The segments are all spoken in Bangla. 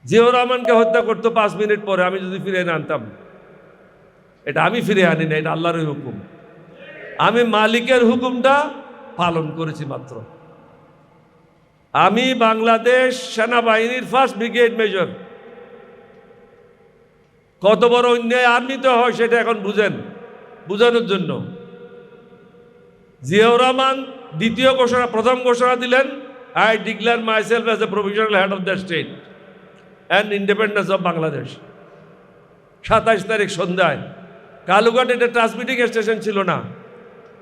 জিয়াউর রহমানকে হত্যা করতো 5 মিনিট পরে আমি যদি ফিরে এনে আনতাম। এটা আমি ফিরে আনি না, এটা আল্লাহরই হুকুম। আমি মালিকের হুকুমটা পালন করেছি মাত্র। আমি বাংলাদেশ সেনাবাহিনীর 1st ব্রিগেড মেজর। কত বড় অন্যায় আর্মিতে হয় সেটা এখন বুঝেন, বুঝানোর জন্য। জিয়াউর রহমান প্রথম ঘোষণা দিলেন, I declare myself as a provisional head of the state and independence of Bangladesh. 27 তারিখ সন্ধ্যায় কালুঘাট, এটা ট্রান্সমিটিং স্টেশন ছিল না,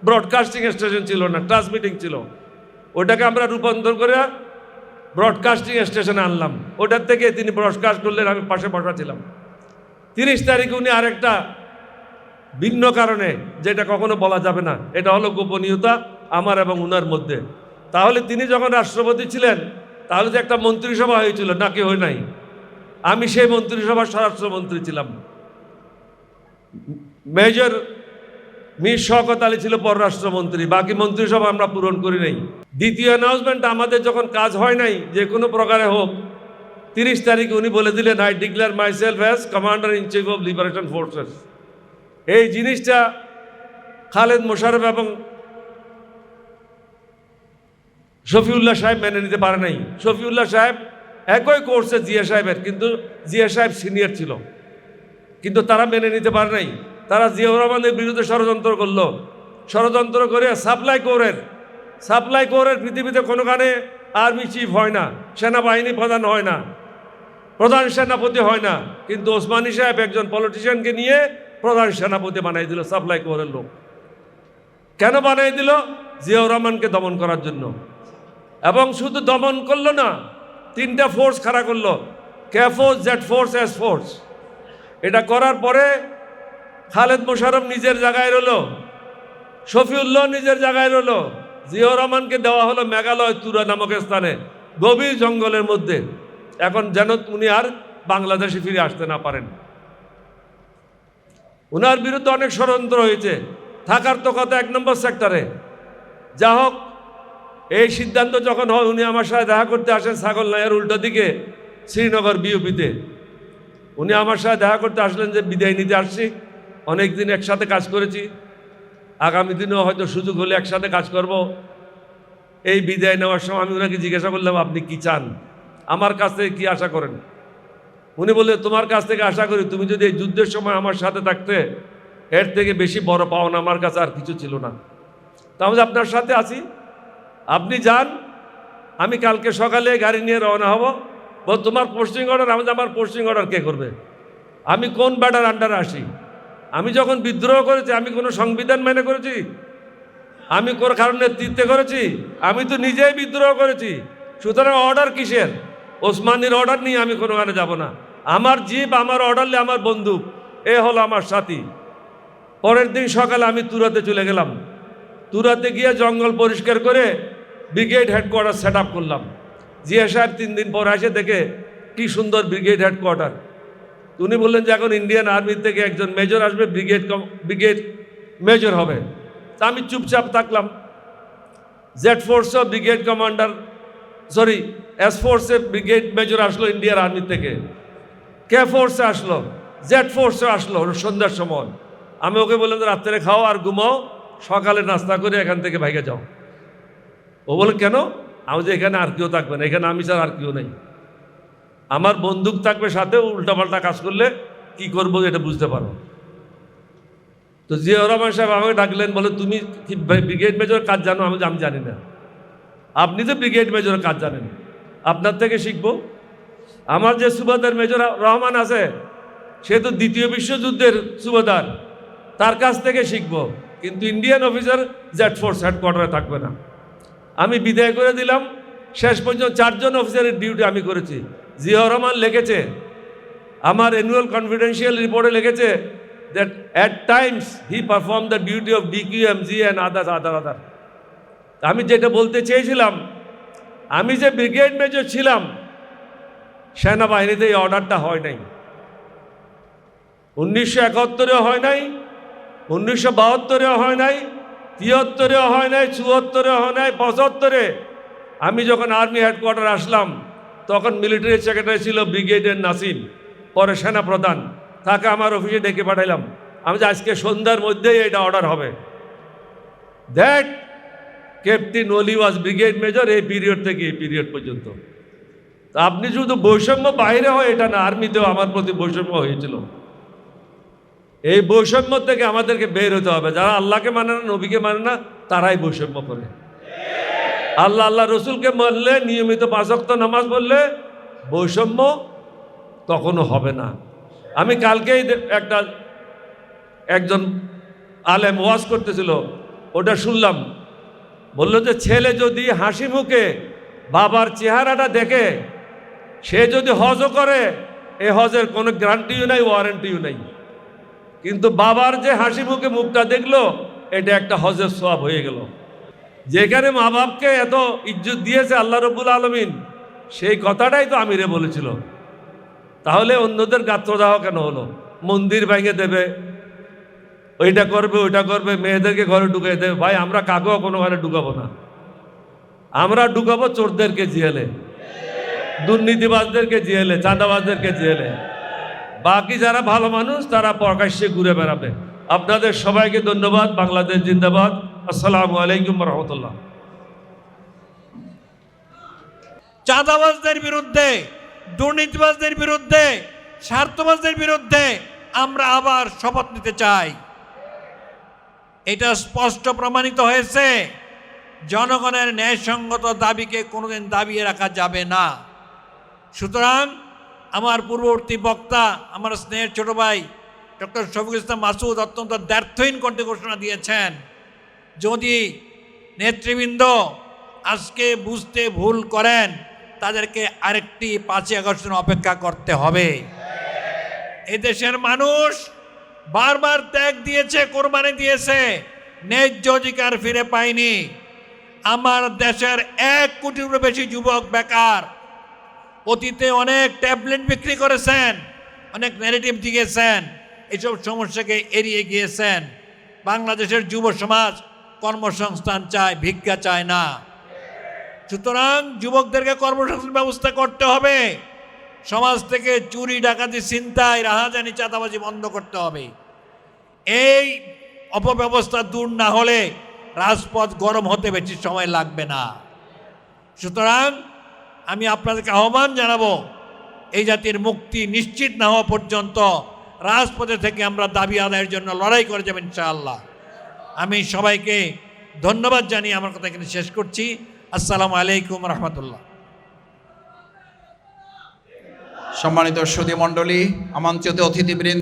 ব্রডকাস্টিং স্টেশন ছিল না, ট্রান্সমিটিং ছিল। ওটাকে আমরা রূপান্তর করে ব্রডকাস্টিং স্টেশনে আনলাম। ওটার থেকে তিনি ব্রডকাস্ট করলেন, আমি পাশে বসা ছিলাম। 30 তারিখে উনি আরেকটা ভিন্ন কারণে, যেটা কখনো বলা যাবে না, এটা হলো গোপনীয়তা আমার এবং উনার মধ্যে। তাহলে তিনি যখন রাষ্ট্রপতি ছিলেন, তাহলে যে একটা মন্ত্রিসভা হয়েছিল, নাকি হয় নাই? আমি সেই মন্ত্রিসভার স্বরাষ্ট্রমন্ত্রী ছিলাম। মেজর মীর শওকত আলী ছিল পররাষ্ট্রমন্ত্রী। বাকি মন্ত্রিসভা আমরা পূরণ করি নাই। দ্বিতীয় অ্যানাউন্সমেন্ট আমাদের যখন কাজ হয় নাই, যে কোনো প্রকারে হোক, 30 তারিখে উনি বলে দিলেন, I declare myself as commander in chief of liberation forces. এই জিনিসটা খালেদ মোশাররফ এবং শফিউল্লাহ সাহেব মেনে নিতে পারে নাই। শফিউল্লাহ সাহেব একই কোর্সে জিয়া সাহেবের, কিন্তু জিয়া সাহেব সিনিয়র ছিল, কিন্তু তারা মেনে নিতে পারে নাই। তারা জিয়াউর রহমানের বিরুদ্ধে ষড়যন্ত্র করলো। ষড়যন্ত্র করে সাপ্লাই কোরের পৃথিবীতে কোনোখানে আর্মি চিফ হয় না, সেনাবাহিনী প্রধান হয় না, প্রধান সেনাপতি হয় না, কিন্তু ওসমানী সাহেব একজন পলিটিশিয়ানকে নিয়ে প্রধান সেনাপতি বানাই দিল সাপ্লাই কোরের লোক। কেন বানাই দিল? জিয়াউর রহমানকে দমন করার জন্য। এবং শুধু দমন করলো না, 3টা ফোর্স খাড়া করলো, K force, Z force, S force. এটা করার পরে খালেদ মোশাররফ নিজের জায়গায় রইল, শফিউল্লাহ নিজের জায়গায় রইল, জিয়াউর রহমানকে দেওয়া হলো মেঘালয় তুরা নামক স্থানে, গভীর জঙ্গলের মধ্যে। এখন যেন উনি আর বাংলাদেশে ফিরে আসতে না পারেন। উনার বিরুদ্ধে অনেক ষড়যন্ত্র হয়েছে। থাকার তো কথা 1 নম্বর সেক্টরে। যা হোক, এই সিদ্ধান্ত যখন হয়, উনি আমার সাথে দেখা করতে আসেন ছাগল নাইয়ের উল্টো দিকে শ্রীনগর বিওপিতে। উনি আমার সাথে দেখা করতে আসলেন যে বিদায় নিতে আসছি, অনেক দিন একসাথে কাজ করেছি, আগামী দিনেও হয়তো সুযোগ হলে একসাথে কাজ করব। এই বিদায় নেওয়ার সময় আমি ওনাকে জিজ্ঞাসা করলাম, আপনি কি চান, আমার কাছ থেকে কি আশা করেন? উনি বললেন, তোমার কাছ থেকে আশা করি তুমি যদি এই যুদ্ধের সময় আমার সাথে থাকতে, এর থেকে বেশি বড় পাওনা আমার কাছে আর কিছু ছিল না। তাহলে আপনার সাথে আছি, আপনি যান, আমি কালকে সকালে গাড়ি নিয়ে রওনা হব। বল, তোমার পোস্টিং অর্ডার? আমার পোস্টিং অর্ডার কে করবে? আমি কোন ব্যাটার আন্ডারে আসি? আমি যখন বিদ্রোহ করেছি, আমি কোনো সংবিধান মেনে করেছি? আমি কোন কারণ নেতৃত্বে করেছি? আমি তো নিজেই বিদ্রোহ করেছি। সুতরাং অর্ডার কিসের? ওসমানীর অর্ডার নিয়ে আমি কোনোখানে যাব না। আমার জিপ, আমার অর্ডারলে আমার বন্দুক, এ হলো আমার সাথী। পরের দিন সকালে আমি তুরাতে চলে গেলাম। তুরাতে গিয়ে জঙ্গল পরিষ্কার করে ব্রিগেড হেডকোয়ার্টার সেট আপ করলাম। জিয়া সাহেব 3 দিন পর এসে দেখে কি সুন্দর ব্রিগেড হেডকোয়ার্টার। উনি বললেন যে এখন ইন্ডিয়ান আর্মি থেকে একজন মেজর আসবে, ব্রিগেড মেজর হবে। তা আমি চুপচাপ থাকলাম। জেড ফোর্সও ব্রিগেড কমান্ডার, সরি এস ফোর্সে ব্রিগেড মেজর আসলো ইন্ডিয়ার আর্মি থেকে, কে ফোর্সে আসলো, জেড ফোর্সে আসলো সন্ধ্যার সময়। আমি ওকে বললাম, রাত্রে খাও আর ঘুমাও, সকালে নাস্তা করে এখান থেকে ভাইগে যাও। ও বলে, কেন? আমি যে এখানে আর কেউ থাকবে না, এখানে আমি ছাড়া আর কেউ নেই, আমার বন্দুক থাকবে সাথে, উল্টাপাল্টা কাজ করলে কি করবো এটা বুঝতে পারো। তো জিয়াউর রহমান সাহেব আমাকে ডাকলেন, বলে, তুমি কি ব্রিগেড মেজর কাজ জানো? আমি জানি না। আপনি তো ব্রিগেড মেজরের কাজ জানেন, আপনার থেকে শিখবো। আমার যে সুবেদার মেজর রহমান আছে, সে তো 2য় বিশ্বযুদ্ধের সুবেদার, তার কাছ থেকে শিখবো। কিন্তু ইন্ডিয়ান অফিসার জেড ফোর্স হেডকোয়ার্টারে থাকবে না। আমি বিদায় করে দিলাম। শেষ পর্যন্ত 4 জন অফিসারের ডিউটি আমি করেছি। জিয়াউর রহমান লিখেছে, আমার অ্যানুয়াল কনফিডেন্সিয়াল রিপোর্টে লিখেছে, that at times he performed the duty of DQMG and other. আমি যেটা বলতে চেয়েছিলাম, আমি যে ব্রিগেড মেজর ছিলাম, সেনাবাহিনীতে এই অর্ডারটা হয় নাই। 1971-এও হয় নাই, 1972-এও হয় নাই, 73-এও হয় নাই, 74-এও হয় নাই, 75-এ আমি যখন আর্মি হেডকোয়ার্টার আসলাম, তখন মিলিটারি সেক্রেটারি ছিল ব্রিগেডিয়ার নাসিম, পরে সেনা প্রধান। তাকে আমার অফিসে ডেকে পাঠাইলাম, আমি যে আজকে সন্ধ্যার মধ্যেই এটা অর্ডার হবে। দ্যাট ক্যাপ্টেন ওলি ওয়াজ ব্রিগেড মেজর এই পিরিয়ড থেকে এই পিরিয়ড পর্যন্ত। তা আপনি শুধু বৈষম্য বাইরে হয় এটা না, আর্মিতেও আমার প্রতি বৈষম্য হয়েছিল। এই বৈষম্য থেকে আমাদেরকে বের হতে হবে। যারা আল্লাহকে মানে না, নবীকে মানে না, তারাই বৈষম্য করে। আল্লাহ রসুলকে মানলে, নিয়মিত 5 ওয়াক্ত নামাজ পড়লে বৈষম্য কখনো হবে না। আমি কালকেই একজন আলেম ওয়াজ করতেছিল, ওটা শুনলাম। বললো যে ছেলে যদি হাসি মুখে বাবার চেহারাটা দেখে, সে যদি হজও করে, এ হজের কোনো গ্যারান্টিও নাই, ওয়ারেন্টিও নাই। কিন্তু বাবার যে হাসি মুখে মুখটা দেখলো, এটা একটা হজের সওয়াব হয়ে গেল। যেখানে মা বাপকে এত ইজ্জত দিয়েছে আল্লাহ রব্বুল আলমিন, সেই কথাটাই তো আমিরে বলেছিল। তাহলে অন্যদের গাত্রদাহ কেন হলো? মন্দির ভেঙে দেবে, ওইটা করবে ওইটা করবে, মেয়েদেরকে ঘরে ঢুকিয়ে দেবে। ভাই, আমরা কাকেও কোনো ঘরে ঢুকাবো না। আমরা ঢুকাবো চোরদেরকে জেলে, দুর্নীতিবাজদেরকে জেলে, চাঁদাবাজদেরকে জেলে। বাকি যারা ভালো মানুষ তারা প্রকাশ্যে ঘুরে বেড়াবে। আপনাদের সবাইকে ধন্যবাদ। বাংলাদেশ জিন্দাবাদ। আসসালামু আলাইকুম রহমতুল্লাহ। চাঁদাবাজদের বিরুদ্ধে, দুর্নীতিবাজদের বিরুদ্ধে, স্বার্থবাজদের বিরুদ্ধে আমরা আবার শপথ নিতে চাই। এটা স্পষ্ট প্রমাণিত হয়েছে, জনগণের ন্যায়সঙ্গত দাবিকে কোনোদিন দাবিয়ে রাখা যাবে না। সুতরাং আমার পূর্ববর্তী বক্তা, আমার স্নেহের ছোট ভাই ডক্টর শফিকুল ইসলাম মাসুদ অত্যন্ত দ্ব্যর্থহীন কণ্ঠে ঘোষণা দিয়েছেন, যদি নেতৃবৃন্দ আজকে বুঝতে ভুল করেন, তাদেরকে আরেকটি 5ই আগস্ট অপেক্ষা করতে হবে। এদেশের মানুষ বারবার ত্যাগ দিয়েছে, কোরবানি দিয়েছে, ন্যায্য অধিকার ফিরে পায়নি। আমার দেশের 1 কোটিরও বেশি যুবক বেকার। অতীতে অনেক ট্যাবলেট বিক্রি করেছেন, অনেক ন্যারেটিভ দিয়েছেন, এইসব সমস্যাকে এড়িয়ে গিয়েছেন। বাংলাদেশের যুব সমাজ কর্মসংস্থান চায়, ভিক্ষা চায় না। সুতরাং যুবকদেরকে কর্মসংস্থান ব্যবস্থা করতে হবে। সমাজ থেকে চুরি, ডাকাতি, ছিনতাই, রাহাজানি, চাঁদাবাজি বন্ধ করতে হবে। এই অপব্যবস্থা দূর না হলে রাজপথ গরম হতে বেশি সময় লাগবে না। সুতরাং আমি আপনাদেরকে আহ্বান জানাবো, এই জাতির মুক্তি নিশ্চিত না হওয়া পর্যন্ত রাজপথে থেকে আমরা দাবি আদায়ের জন্য লড়াই করে যাবেন ইনশাআল্লাহ। আমি সবাইকে ধন্যবাদ জানিয়ে আমার কথা এখানে শেষ করছি। আসসালামু আলাইকুম রহমতুল্লাহ। সম্মানিত সুধী মণ্ডলী, আমন্ত্রিত অতিথিবৃন্দ,